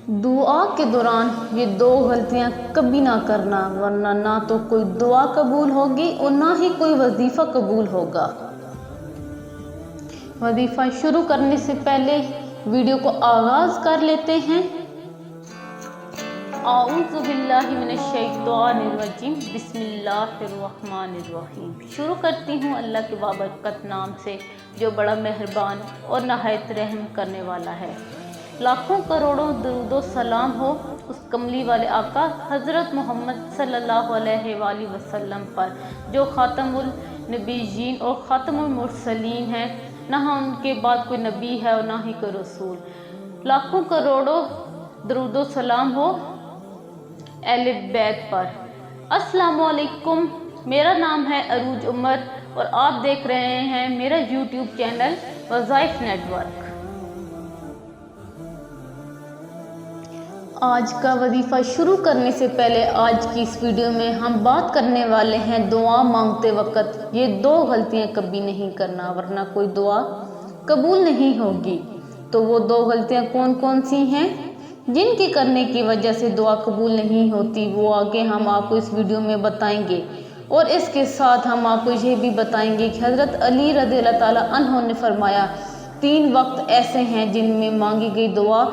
دعا کے دوران یہ دو غلطیاں کبھی نہ کرنا، ورنہ نہ تو کوئی دعا قبول ہوگی اور نہ ہی کوئی وظیفہ قبول ہوگا۔ وظیفہ شروع کرنے سے پہلے ویڈیو کو آغاز کر لیتے ہیں۔ اعوذ باللہ من الشیطان الرجیم، بسم اللہ الرحمن الرحیم۔ شروع کرتی ہوں اللہ کے بابرکت نام سے جو بڑا مہربان اور نہایت رحم کرنے والا ہے۔ لاکھوں کروڑوں درود و سلام ہو اس کملی والے آقا حضرت محمد صلی اللہ علیہ وآلہ وسلم پر، جو خاتم النبیین اور خاتم المرسلین ہیں، نہ ان کے بعد کوئی نبی ہے اور نہ ہی کوئی رسول۔ لاکھوں کروڑوں درود و سلام ہو اہل بیت پر۔ السلام علیکم، میرا نام ہے عروج عمر اور آپ دیکھ رہے ہیں میرا یوٹیوب چینل وظائف نیٹ ورک۔ آج کا وظیفہ شروع کرنے سے پہلے آج کی اس ویڈیو میں ہم بات کرنے والے ہیں دعا مانگتے وقت یہ دو غلطیاں کبھی نہیں کرنا، ورنہ کوئی دعا قبول نہیں ہوگی۔ تو وہ دو غلطیاں کون کون سی ہیں جن کے کرنے کی وجہ سے دعا قبول نہیں ہوتی، وہ آگے ہم آپ کو اس ویڈیو میں بتائیں گے۔ اور اس کے ساتھ ہم آپ کو یہ بھی بتائیں گے کہ حضرت علی رضی اللہ تعالیٰ عنہ نے فرمایا 3 وقت ایسے ہیں جن میں مانگی گئی دعا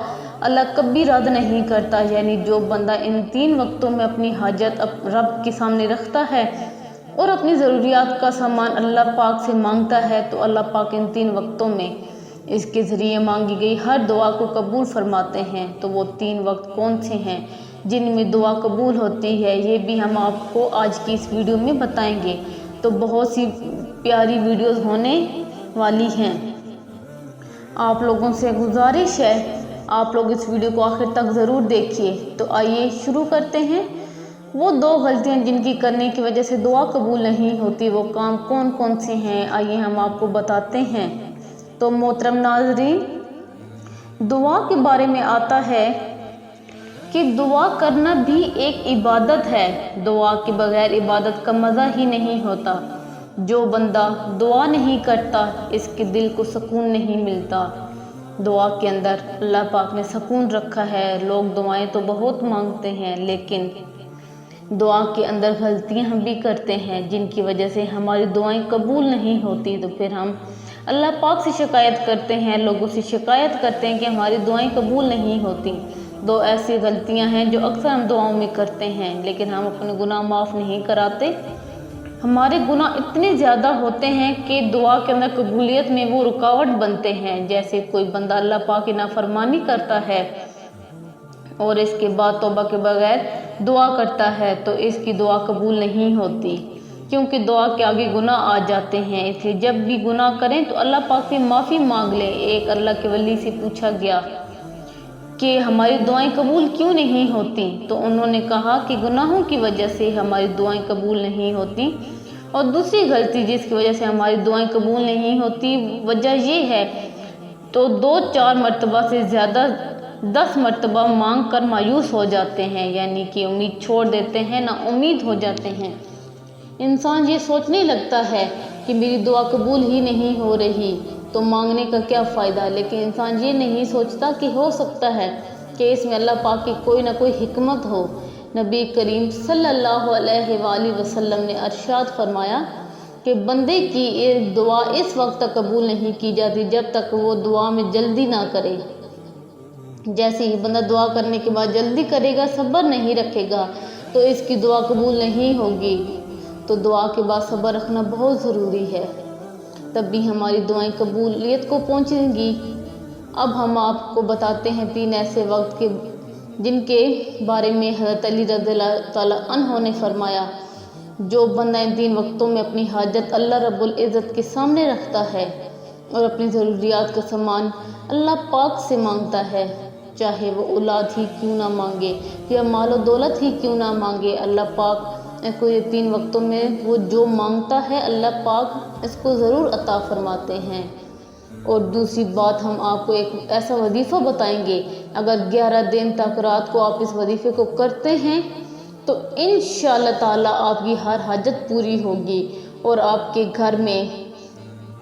اللہ کبھی رد نہیں کرتا، یعنی جو بندہ ان 3 وقتوں میں اپنی حاجت رب کے سامنے رکھتا ہے اور اپنی ضروریات کا سامان اللہ پاک سے مانگتا ہے تو اللہ پاک ان 3 وقتوں میں اس کے ذریعے مانگی گئی ہر دعا کو قبول فرماتے ہیں۔ تو وہ 3 وقت کون سے ہیں جن میں دعا قبول ہوتی ہے، یہ بھی ہم آپ کو آج کی اس ویڈیو میں بتائیں گے۔ تو بہت سی پیاری ویڈیوز ہونے والی ہیں۔ آپ لوگوں سے گزارش ہے آپ لوگ اس ویڈیو کو آخر تک ضرور دیکھیے۔ تو آئیے شروع کرتے ہیں۔ وہ 2 غلطیاں جن کی کرنے کی وجہ سے دعا قبول نہیں ہوتی، وہ کام کون کون سے ہیں، آئیے ہم آپ کو بتاتے ہیں۔ تو محترم ناظرین، دعا کے بارے میں آتا ہے کہ دعا کرنا بھی ایک عبادت ہے۔ دعا کے بغیر عبادت کا مزہ ہی نہیں ہوتا۔ جو بندہ دعا نہیں کرتا اس کے دل کو سکون نہیں ملتا۔ دعا کے اندر اللہ پاک نے سکون رکھا ہے۔ لوگ دعائیں تو بہت مانگتے ہیں لیکن دعا کے اندر غلطیاں بھی کرتے ہیں جن کی وجہ سے ہماری دعائیں قبول نہیں ہوتی۔ تو پھر ہم اللہ پاک سے شکایت کرتے ہیں، لوگوں سے شکایت کرتے ہیں کہ ہماری دعائیں قبول نہیں ہوتی۔ 2 ایسی غلطیاں ہیں جو اکثر ہم دعاؤں میں کرتے ہیں لیکن ہم اپنے گناہ معاف نہیں کراتے۔ ہمارے گناہ اتنے زیادہ ہوتے ہیں کہ دعا کے اندر قبولیت میں وہ رکاوٹ بنتے ہیں۔ جیسے کوئی بندہ اللہ پاک کی نافرمانی کرتا ہے اور اس کے بعد توبہ کے بغیر دعا کرتا ہے تو اس کی دعا قبول نہیں ہوتی، کیونکہ دعا کے آگے گناہ آ جاتے ہیں۔ اس لیے جب بھی گناہ کریں تو اللہ پاک سے معافی مانگ لیں۔ ایک اللہ کے ولی سے پوچھا گیا کہ ہماری دعائیں قبول کیوں نہیں ہوتی، تو انہوں نے کہا کہ گناہوں کی وجہ سے ہماری دعائیں قبول نہیں ہوتی۔ اور دوسری غلطی جس کی وجہ سے ہماری دعائیں قبول نہیں ہوتی وجہ یہ ہے تو 2-4 مرتبہ سے زیادہ 10 مرتبہ مانگ کر مایوس ہو جاتے ہیں، یعنی کہ امید چھوڑ دیتے ہیں، نا امید ہو جاتے ہیں۔ انسان یہ سوچنے لگتا ہے کہ میری دعا قبول ہی نہیں ہو رہی تو مانگنے کا کیا فائدہ، لیکن انسان یہ نہیں سوچتا کہ ہو سکتا ہے کہ اس میں اللہ پاک کی کوئی نہ کوئی حکمت ہو۔ نبی کریم صلی اللہ علیہ وآلہ وسلم نے ارشاد فرمایا کہ بندے کی دعا اس وقت تک قبول نہیں کی جاتی جب تک وہ دعا میں جلدی نہ کرے۔ جیسے ہی بندہ دعا کرنے کے بعد جلدی کرے گا، صبر نہیں رکھے گا تو اس کی دعا قبول نہیں ہوگی۔ تو دعا کے بعد صبر رکھنا بہت ضروری ہے، تب بھی ہماری دعائیں قبولیت کو پہنچیں گی۔ اب ہم آپ کو بتاتے ہیں 3 ایسے وقت کے جن کے بارے میں حضرت علی رضی اللہ تعالیٰ عنہ نے فرمایا جو بندہ ان 3 وقتوں میں اپنی حاجت اللہ رب العزت کے سامنے رکھتا ہے اور اپنی ضروریات کا سامان اللہ پاک سے مانگتا ہے، چاہے وہ اولاد ہی کیوں نہ مانگے یا مال و دولت ہی کیوں نہ مانگے، اللہ پاک کو یہ 3 وقتوں میں وہ جو مانگتا ہے اللہ پاک اس کو ضرور عطا فرماتے ہیں۔ اور دوسری بات ہم آپ کو ایک ایسا وظیفہ بتائیں گے، اگر 11 دن تک رات کو آپ اس وظیفے کو کرتے ہیں تو انشاءاللہ تعالیٰ آپ کی ہر حاجت پوری ہوگی اور آپ کے گھر میں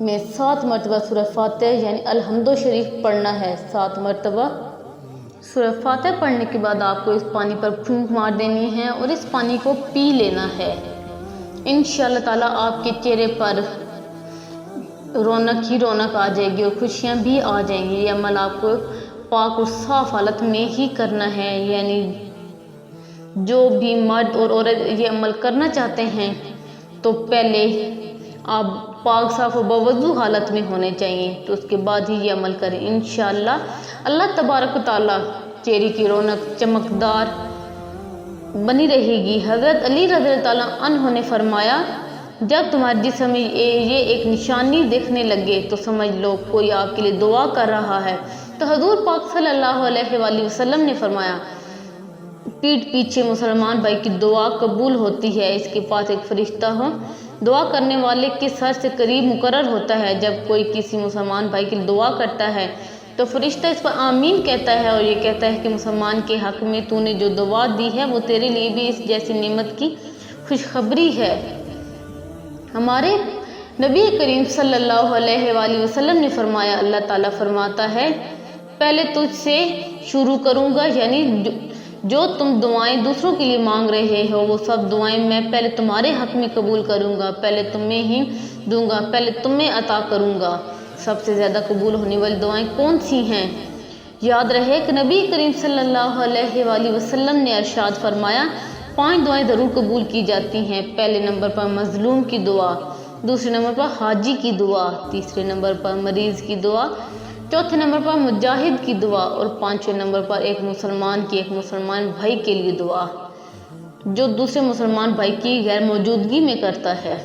میں 7 مرتبہ سورہ فاتح یعنی الحمد شریف پڑھنا ہے۔ 7 مرتبہ سورہ فاتح پڑھنے کے بعد آپ کو اس پانی پر پھونک مار دینی ہے اور اس پانی کو پی لینا ہے۔ انشاءاللہ تعالیٰ آپ کے چہرے پر رونق ہی رونق آ جائے گی اور خوشیاں بھی آ جائیں گی۔ یہ عمل آپ کو پاک اور صاف حالت میں ہی کرنا ہے، یعنی جو بھی مرد اور عورت یہ عمل کرنا چاہتے ہیں تو پہلے آپ پاک صاف و باوضو حالت میں ہونے چاہیے، تو اس کے بعد ہی یہ عمل کریں۔ انشاءاللہ اللہ تبارک و تعالیٰ چہرے کی رونق چمکدار بنی رہے گی۔ حضرت علی رضی اللہ تعالیٰ عنہ نے فرمایا، جب تمہارے جسم میں یہ ایک نشانی دیکھنے لگے تو سمجھ لو کوئی آپ کے لیے دعا کر رہا ہے۔ تو حضور پاک صلی اللہ علیہ وآلہ وسلم نے فرمایا، پیٹھ پیچھے مسلمان بھائی کی دعا قبول ہوتی ہے، اس کے پاس ایک فرشتہ ہو دعا کرنے والے کے سر سے قریب مقرر ہوتا ہے۔ جب کوئی کسی مسلمان بھائی کی دعا کرتا ہے تو فرشتہ اس پر آمین کہتا ہے اور یہ کہتا ہے کہ مسلمان کے حق میں تو نے جو دعا دی ہے وہ تیرے لیے بھی اس جیسی نعمت کی خوشخبری ہے۔ ہمارے نبی کریم صلی اللہ علیہ وآلہ وسلم نے فرمایا، اللہ تعالیٰ فرماتا ہے پہلے تجھ سے شروع کروں گا، یعنی جو تم دعائیں دوسروں کے لیے مانگ رہے ہو وہ سب دعائیں میں پہلے تمہارے حق میں قبول کروں گا، پہلے تمہیں ہی دوں گا، پہلے تمہیں عطا کروں گا۔ سب سے زیادہ قبول ہونے والی دعائیں کون سی ہیں؟ یاد رہے کہ نبی کریم صلی اللہ علیہ وآلہ وسلم نے ارشاد فرمایا 5 دعائیں ضرور قبول کی جاتی ہیں۔ پہلے نمبر پر مظلوم کی دعا، دوسرے نمبر پر حاجی کی دعا، تیسرے نمبر پر مریض کی دعا، چوتھے نمبر پر مجاہد کی دعا اور 5ویں نمبر پر ایک مسلمان بھائی کے لیے دعا جو دوسرے مسلمان بھائی کی غیر موجودگی میں کرتا ہے۔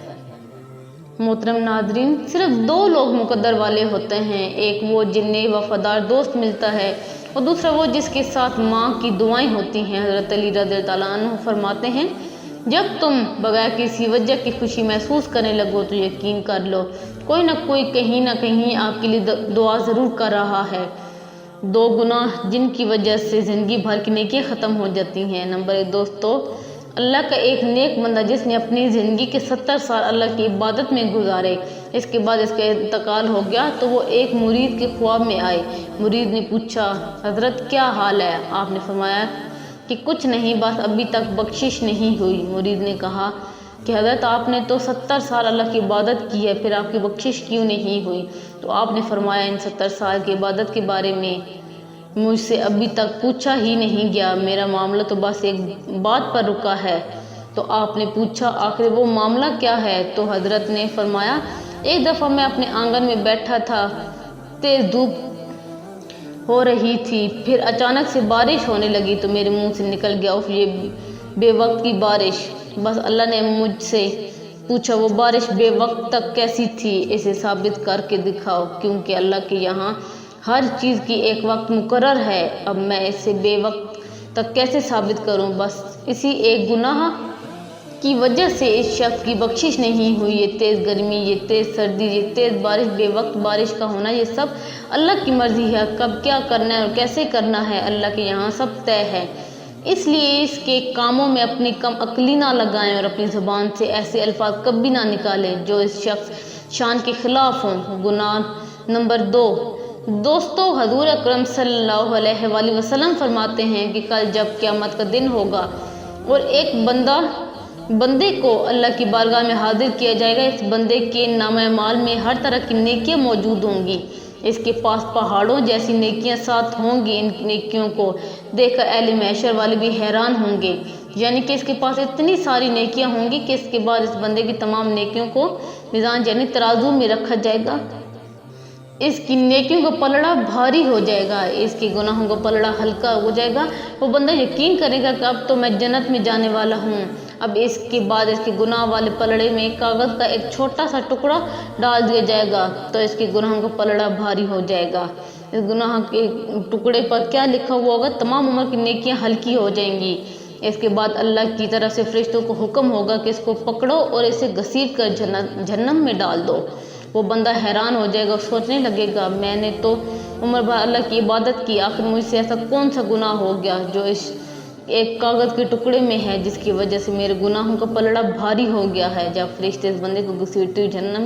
محترم ناظرین، صرف 2 لوگ مقدر والے ہوتے ہیں، ایک وہ جنہیں وفادار دوست ملتا ہے اور دوسرا وہ جس کے ساتھ ماں کی دعائیں ہوتی ہیں۔ حضرت علی رضی اللہ تعالیٰ عنہ فرماتے ہیں، جب تم بغیر کسی وجہ کی خوشی محسوس کرنے لگو تو یقین کر لو کوئی نہ کوئی کہیں نہ کہیں آپ کے لیے دعا ضرور کر رہا ہے۔ 2 گناہ جن کی وجہ سے زندگی بھر کی نیکیاں ختم ہو جاتی ہیں۔ نمبر 1 دوستو، اللہ کا ایک نیک بندہ جس نے اپنی زندگی کے 70 سال اللہ کی عبادت میں گزارے، اس کے بعد اس کا انتقال ہو گیا تو وہ ایک مرید کے خواب میں آئے۔ مرید نے پوچھا، حضرت کیا حال ہے؟ آپ نے فرمایا کہ کچھ نہیں، بس ابھی تک بخشش نہیں ہوئی۔ مرید نے کہا کہ حضرت آپ نے تو 70 سال اللہ کی عبادت کی ہے، پھر آپ کی بخشش کیوں نہیں ہوئی؟ تو آپ نے فرمایا، ان 70 سال کی عبادت کے بارے میں مجھ سے ابھی تک پوچھا ہی نہیں گیا، میرا معاملہ تو بس ایک بات پر رکا ہے۔ تو آپ نے پوچھا، آخر وہ معاملہ کیا ہے؟ تو حضرت نے فرمایا، ایک دفعہ میں اپنے آنگن میں بیٹھا تھا، تیز دھوپ ہو رہی تھی، پھر اچانک سے بارش ہونے لگی تو میرے منہ سے نکل گیا، اف یہ بے وقت کی بارش۔ بس اللہ نے مجھ سے پوچھا، وہ بارش بے وقت تک کیسی تھی؟ اسے ثابت کر کے دکھاؤ، کیونکہ اللہ کے یہاں ہر چیز کی ایک وقت مقرر ہے۔ اب میں اسے بے وقت تک کیسے ثابت کروں؟ بس اسی ایک گناہ کی وجہ سے اس شخص کی بخشش نہیں ہوئی۔ یہ تیز گرمی، یہ تیز سردی، یہ تیز بارش، بے وقت بارش کا ہونا، یہ سب اللہ کی مرضی ہے۔ کب کیا کرنا ہے اور کیسے کرنا ہے اللہ کے یہاں سب طے ہے۔ اس لیے اس کے کاموں میں اپنی کم عقلی نہ لگائیں اور اپنی زبان سے ایسے الفاظ کبھی نہ نکالیں جو اس شخص شان کے خلاف ہوں۔ گناہ نمبر 2 دوستو، حضور اکرم صلی اللہ علیہ وآلہ وسلم فرماتے ہیں کہ کل جب قیامت کا دن ہوگا اور ایک بندے کو اللہ کی بارگاہ میں حاضر کیا جائے گا، اس بندے کے نامہ اعمال میں ہر طرح کی نیکیاں موجود ہوں گی، اس کے پاس پہاڑوں جیسی نیکیاں ساتھ ہوں گی۔ ان نیکیوں کو دیکھ کر اہل محشر والے بھی حیران ہوں گے، یعنی کہ اس کے پاس اتنی ساری نیکیاں ہوں گی کہ اس کے بعد اس بندے کی تمام نیکیوں کو میزان یعنی ترازو میں رکھا جائے گا، اس کی نیکیوں کا پلڑا بھاری ہو جائے گا، اس کے گناہوں کا پلڑا ہلکا ہو جائے گا۔ وہ بندہ یقین کرے گا کہ اب تو میں جنت میں جانے والا ہوں۔ اب اس کے بعد اس کے گناہ والے پلڑے میں کاغذ کا ایک چھوٹا سا ٹکڑا ڈال دیا جائے گا تو اس کے گناہوں کا پلڑا بھاری ہو جائے گا۔ اس گناہ کے ٹکڑے پر کیا لکھا ہوا ہوگا؟ تمام عمر کی نیکیاں ہلکی ہو جائیں گی۔ اس کے بعد اللہ کی طرف سے فرشتوں کو حکم ہوگا کہ اس کو پکڑو اور اسے گھسیٹ کر جہنم میں ڈال دو۔ وہ بندہ حیران ہو جائے گا اور سوچنے لگے گا، میں نے تو عمر بھر اللہ کی عبادت کی، آخر مجھ سے ایسا کون سا گناہ ہو گیا جو اس ایک کاغذ کے ٹکڑے میں ہے جس کی وجہ سے میرے گناہوں کا پلڑا بھاری ہو گیا ہے۔ جب فرشتے اس بندے کو گھسیٹتے ہوئے جہنم